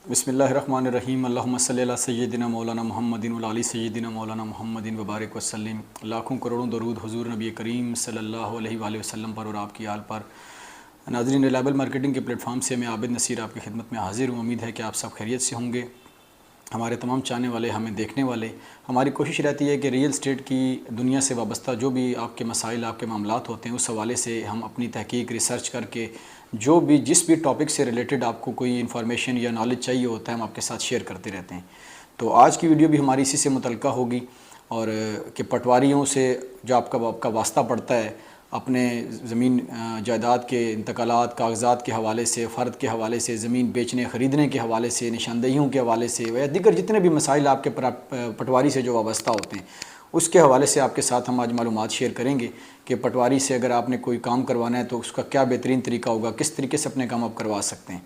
بسم اللہ الرحمن الرحیم اللہم صلی علی سیدنا مولانا محمد وعلی سیدنا مولانا محمد وبارک وسلم۔ لاکھوں کروڑوں درود حضور نبی کریم صلی اللہ علیہ وآلہ وسلم پر اور آپ کی آل پر۔ ناظرین، ریلائبل مارکیٹنگ کے پلیٹ فارم سے میں عابد نصیر آپ کی خدمت میں حاضر ہوں۔ امید ہے کہ آپ سب خیریت سے ہوں گے۔ ہمارے تمام چاہنے والے، ہمیں دیکھنے والے، ہماری کوشش رہتی ہے کہ ریئل اسٹیٹ کی دنیا سے وابستہ جو بھی آپ کے مسائل، آپ کے معاملات ہوتے ہیں، اس حوالے سے ہم اپنی تحقیق، ریسرچ کر کے جس بھی ٹاپک سے ریلیٹڈ آپ کو کوئی انفارمیشن یا نالج چاہیے ہوتا ہے، ہم آپ کے ساتھ شیئر کرتے رہتے ہیں۔ تو آج کی ویڈیو بھی ہماری اسی سے متعلقہ ہوگی، اور کہ پٹواریوں سے جو آپ کا واسطہ پڑتا ہے اپنے زمین جائیداد کے انتقالات، کاغذات کے حوالے سے، فرد کے حوالے سے، زمین بیچنے خریدنے کے حوالے سے، نشاندہیوں کے حوالے سے، یا دیگر جتنے بھی مسائل آپ کے پٹواری سے جو وابستہ ہوتے ہیں، اس کے حوالے سے آپ کے ساتھ ہم آج معلومات شیئر کریں گے کہ پٹواری سے اگر آپ نے کوئی کام کروانا ہے تو اس کا کیا بہترین طریقہ ہوگا، کس طریقے سے اپنے کام آپ کروا سکتے ہیں۔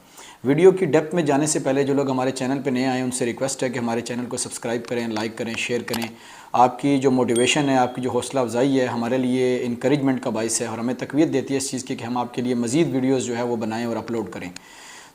ویڈیو کی ڈیپتھ میں جانے سے پہلے جو لوگ ہمارے چینل پہ نئے آئے ہیں ان سے ریکویسٹ ہے کہ ہمارے چینل کو سبسکرائب کریں، لائک کریں، شیئر کریں۔ آپ کی جو موٹیویشن ہے، آپ کی جو حوصلہ افزائی ہے، ہمارے لیے انکریجمنٹ کا باعث ہے اور ہمیں تقویت دیتی ہے اس چیز کی کہ ہم آپ کے لیے مزید ویڈیوز جو ہے وہ بنائیں اور اپلوڈ کریں۔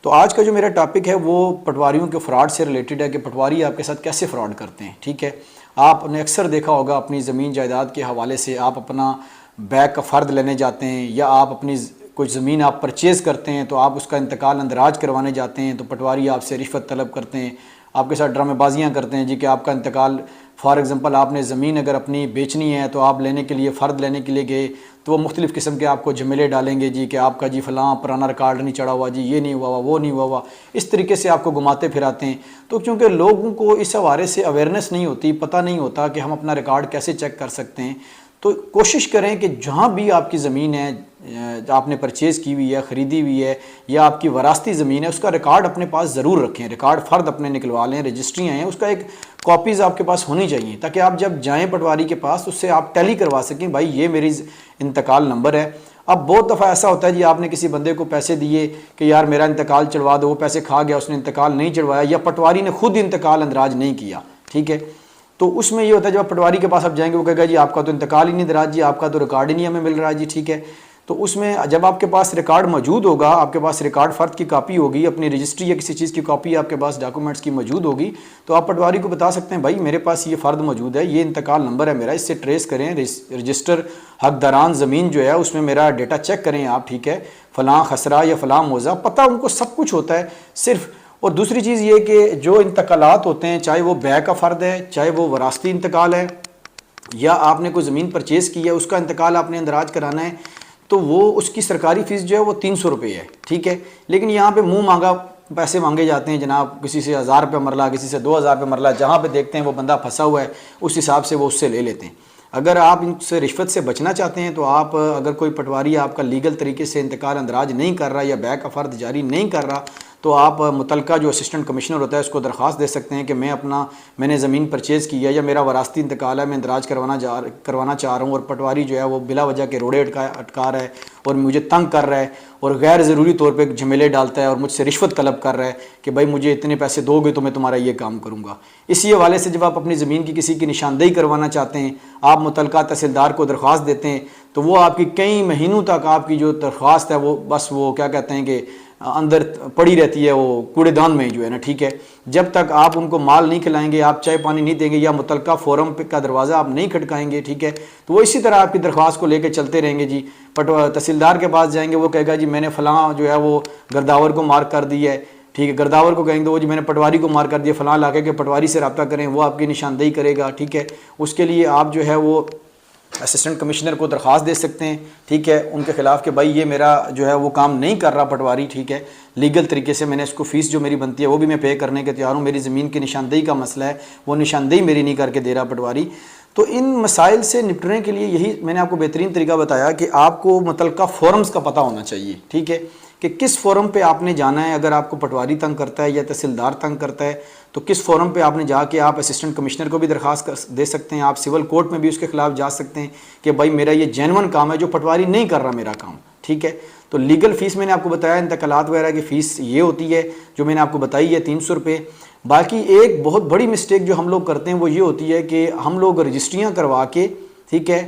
تو آج کا جو میرا ٹاپک ہے وہ پٹواریوں کے فراڈ سے ریلیٹڈ ہے کہ پٹواری آپ کے ساتھ کیسے فراڈ کرتے ہیں۔ ٹھیک ہے، آپ نے اکثر دیکھا ہوگا اپنی زمین جائیداد کے حوالے سے آپ اپنا بیک کا فرد لینے جاتے ہیں، یا آپ اپنی کوئی زمین آپ پرچیز کرتے ہیں تو آپ اس کا انتقال اندراج کروانے جاتے ہیں، تو پٹواری آپ سے رشوت طلب کرتے ہیں، آپ کے ساتھ ڈرامے بازیاں کرتے ہیں جی کہ آپ کا انتقال، فار ایگزامپل آپ نے زمین اگر اپنی بیچنی ہے تو آپ لینے کے لیے، فرد لینے کے لیے گئے تو وہ مختلف قسم کے آپ کو جھمیلے ڈالیں گے جی کہ آپ کا جی فلاں پرانا ریکارڈ نہیں چڑھا ہوا، جی یہ نہیں ہوا، وہ نہیں ہوا، اس طریقے سے آپ کو گھماتے پھراتے ہیں۔ تو چونکہ لوگوں کو اس حوالے سے اویئرنیس نہیں ہوتی، پتہ نہیں ہوتا کہ ہم اپنا ریکارڈ کیسے چیک کر سکتے ہیں، تو کوشش کریں کہ جہاں بھی آپ کی زمین ہے، آپ نے پرچیز کی ہوئی ہے، خریدی ہوئی ہے، یا آپ کی وراثتی زمین ہے، اس کا ریکارڈ اپنے پاس ضرور رکھیں۔ ریکارڈ فرد اپنے نکلوا لیں، رجسٹریاں ہیں اس کا ایک کاپیز آپ کے پاس ہونی چاہیے، تاکہ آپ جب جائیں پٹواری کے پاس اس سے آپ ٹیلی کروا سکیں بھائی یہ میری انتقال نمبر ہے۔ اب بہت دفعہ ایسا ہوتا ہے جی آپ نے کسی بندے کو پیسے دیے کہ یار میرا انتقال چڑھوا دو، وہ پیسے کھا گیا، اس نے انتقال نہیں چڑھوایا، یا پٹواری نے خود انتقال اندراج نہیں کیا۔ ٹھیک ہے، تو اس میں یہ ہوتا ہے جب آپ پٹواری کے پاس آپ جائیں گے وہ کہے گا جی آپ کا تو انتقال ہی نہیں دراج، جی آپ کا تو ریکارڈ ہی نہیں ہمیں مل رہا جی۔ ٹھیک ہے، تو اس میں جب آپ کے پاس ریکارڈ موجود ہوگا، آپ کے پاس ریکارڈ فرد کی کاپی ہوگی، اپنی رجسٹری یا کسی چیز کی کاپی آپ کے پاس ڈاکومنٹس کی موجود ہوگی، تو آپ پٹواری کو بتا سکتے ہیں بھائی میرے پاس یہ فرد موجود ہے، یہ انتقال نمبر ہے میرا، اس سے ٹریس کریں، رجسٹر حقداران زمین جو ہے اس میں میرا ڈیٹا چیک کریں آپ۔ ٹھیک ہے، فلاں خسرہ یا فلاں موضع، پتہ ان کو سب کچھ ہوتا ہے صرف۔ اور دوسری چیز یہ کہ جو انتقالات ہوتے ہیں، چاہے وہ بیع کا فرد ہے، چاہے وہ وراثتی انتقال ہے، یا آپ نے کوئی زمین پرچیز کی ہے اس کا انتقال آپ نے اندراج کرانا ہے، تو وہ اس کی سرکاری فیس جو ہے وہ 300 روپے ہے۔ ٹھیک ہے، لیکن یہاں پہ منہ مانگا پیسے مانگے جاتے ہیں جناب، کسی سے 1000 روپے مرلہ، کسی سے 2000 روپے مرلہ، جہاں پہ دیکھتے ہیں وہ بندہ پھنسا ہوا ہے اس حساب سے وہ اس سے لے لیتے ہیں۔ اگر آپ ان سے رشوت سے بچنا چاہتے ہیں تو آپ اگر کوئی پٹواری آپ کا لیگل طریقے سے انتقال اندراج نہیں کر رہا یا بیع کا فرد جاری نہیں کر رہا، تو آپ متعلقہ جو اسسٹنٹ کمشنر ہوتا ہے اس کو درخواست دے سکتے ہیں کہ میں نے زمین پرچیز کی ہے یا میرا وراثتی انتقال ہے، میں اندراج کروانا چاہ رہا ہوں، اور پٹواری جو ہے وہ بلا وجہ کے روڑے اٹکا رہا ہے اور مجھے تنگ کر رہا ہے اور غیر ضروری طور پہ جھمیلے ڈالتا ہے اور مجھ سے رشوت طلب کر رہا ہے کہ بھائی مجھے اتنے پیسے دو گے تو میں تمہارا یہ کام کروں گا۔ اسی حوالے سے جب آپ اپنی زمین کی کسی کی نشاندہی کروانا چاہتے ہیں، آپ متعلقہ تحصیلدار کو درخواست دیتے ہیں، تو وہ آپ کی کئی مہینوں تک آپ کی جو درخواست ہے وہ بس وہ کیا کہتے ہیں کہ اندر پڑی رہتی ہے، وہ کوڑے دان میں جو ہے نا۔ ٹھیک ہے، جب تک آپ ان کو مال نہیں کھلائیں گے، آپ چائے پانی نہیں دیں گے، یا متعلقہ فورم کا دروازہ آپ نہیں کھٹکائیں گے، ٹھیک ہے، تو وہ اسی طرح آپ کی درخواست کو لے کے چلتے رہیں گے جی۔ تحصیلدار کے پاس جائیں گے، وہ کہے گا جی میں نے فلاں جو ہے وہ گرداور کو مارک کر دی ہے، ٹھیک ہے، گرداور کو کہیں گے وہ جی میں نے پٹواری کو مارک کر دیا، فلاں علاقے کے پٹواری سے رابطہ کریں، وہ آپ کی نشاندہی کرے گا۔ ٹھیک ہے، اس کے لیے آپ جو ہے وہ اسسٹنٹ کمشنر کو درخواست دے سکتے ہیں، ٹھیک ہے، ان کے خلاف کہ بھائی یہ میرا جو ہے وہ کام نہیں کر رہا پٹواری، ٹھیک ہے، لیگل طریقے سے میں نے اس کو فیس جو میری بنتی ہے وہ بھی میں پے کرنے کے تیار ہوں، میری زمین کی نشاندہی کا مسئلہ ہے، وہ نشاندہی میری نہیں کر کے دے رہا پٹواری۔ تو ان مسائل سے نپٹنے کے لیے یہی میں نے آپ کو بہترین طریقہ بتایا کہ آپ کو متعلقہ فورمز کا پتہ ہونا چاہیے، ٹھیک ہے، کہ کس فورم پہ آپ نے جانا ہے۔ اگر آپ کو پٹواری تنگ کرتا ہے یا تحصیلدار تنگ کرتا ہے تو کس فورم پہ آپ نے جا کے آپ اسسٹنٹ کمشنر کو بھی درخواست دے سکتے ہیں، آپ سول کورٹ میں بھی اس کے خلاف جا سکتے ہیں کہ بھائی میرا یہ جینون کام ہے جو پٹواری نہیں کر رہا میرا کام، ٹھیک ہے۔ تو لیگل فیس میں نے آپ کو بتایا، انتقالات وغیرہ کی فیس یہ ہوتی ہے جو میں نے آپ کو بتائی ہے 300 روپے۔ باقی ایک بہت بڑی مسٹیک جو ہم لوگ کرتے ہیں وہ یہ ہوتی ہے کہ ہم لوگ رجسٹریاں کروا کے، ٹھیک ہے،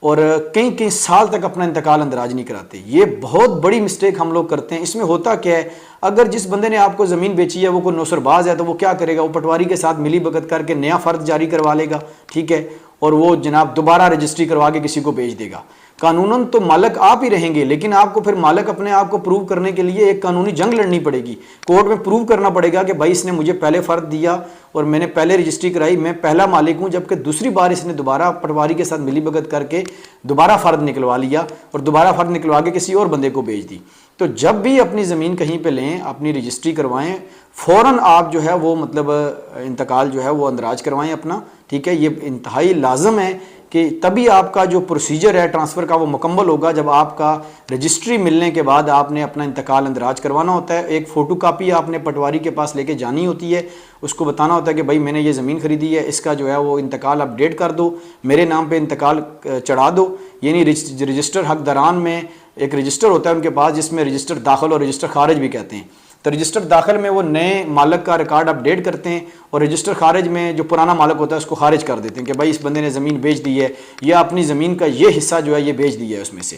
اور کئی کئی سال تک اپنا انتقال اندراج نہیں کراتے. یہ بہت بڑی مسٹیک ہم لوگ کرتے ہیں. اس میں ہوتا کیا ہے، اگر جس بندے نے آپ کو زمین بیچی ہے وہ کوئی نوسر باز ہے تو وہ کیا کرے گا، وہ پٹواری کے ساتھ ملی بھگت کر کے نیا فرد جاری کروا لے گا، ٹھیک ہے، اور وہ جناب دوبارہ رجسٹری کروا کے کسی کو بیچ دے گا. قانوناً تو مالک آپ ہی رہیں گے، لیکن آپ کو پھر مالک اپنے آپ کو پروو کرنے کے لیے ایک قانونی جنگ لڑنی پڑے گی. کورٹ میں پروو کرنا پڑے گا کہ بھائی اس نے مجھے پہلے فرد دیا اور میں نے پہلے رجسٹری کرائی، میں پہلا مالک ہوں، جبکہ دوسری بار اس نے دوبارہ پٹواری کے ساتھ ملی بھگت کر کے دوبارہ فرد نکلوا لیا اور دوبارہ فرد نکلوا کے کسی اور بندے کو بیچ دی. تو جب بھی اپنی زمین کہیں پہ لیں، اپنی رجسٹری کروائیں، فوراً آپ جو ہے وہ مطلب انتقال جو ہے وہ اندراج کروائیں اپنا، ٹھیک ہے. یہ انتہائی لازم ہے کہ تبھی آپ کا جو پروسیجر ہے ٹرانسفر کا وہ مکمل ہوگا. جب آپ کا رجسٹری ملنے کے بعد آپ نے اپنا انتقال اندراج کروانا ہوتا ہے. ایک فوٹو کاپی آپ نے پٹواری کے پاس لے کے جانی ہوتی ہے، اس کو بتانا ہوتا ہے کہ بھائی میں نے یہ زمین خریدی ہے، اس کا جو ہے وہ انتقال اپڈیٹ کر دو، میرے نام پہ انتقال چڑھا دو. یعنی رجسٹر حقداران میں ایک رجسٹر ہوتا ہے ان کے پاس، جس میں رجسٹر داخل اور رجسٹر خارج بھی کہتے ہیں. تو رجسٹر داخل میں وہ نئے مالک کا ریکارڈ اپڈیٹ کرتے ہیں، اور رجسٹر خارج میں جو پرانا مالک ہوتا ہے اس کو خارج کر دیتے ہیں کہ بھائی اس بندے نے زمین بیچ دی ہے یا اپنی زمین کا یہ حصہ جو ہے یہ بیچ دیا ہے اس میں سے.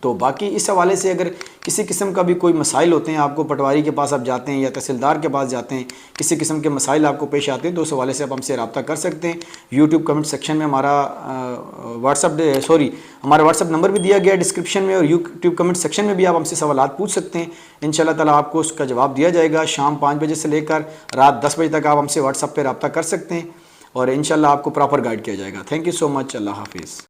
تو باقی اس حوالے سے اگر کسی قسم کا بھی کوئی مسائل ہوتے ہیں، آپ کو پٹواری کے پاس آپ جاتے ہیں یا تحصیلدار کے پاس جاتے ہیں، کسی قسم کے مسائل آپ کو پیش آتے ہیں تو اس حوالے سے آپ ہم سے رابطہ کر سکتے ہیں. یوٹیوب کمنٹ سیکشن میں ہمارا ہمارا واٹس ایپ نمبر بھی دیا گیا ہے ڈسکرپشن میں، اور یوٹیوب کمنٹ سیکشن میں بھی آپ ہم سے سوالات پوچھ سکتے ہیں. انشاءاللہ تعالیٰ آپ کو اس کا جواب دیا جائے گا. شام 5 بجے سے لے کر رات 10 بجے تک آپ ہم سے واٹس ایپ پہ رابطہ کر سکتے ہیں، اور انشاءاللہ آپ کو پراپر گائیڈ کیا جائے گا. تھینک یو سو مچ. اللہ حافظ.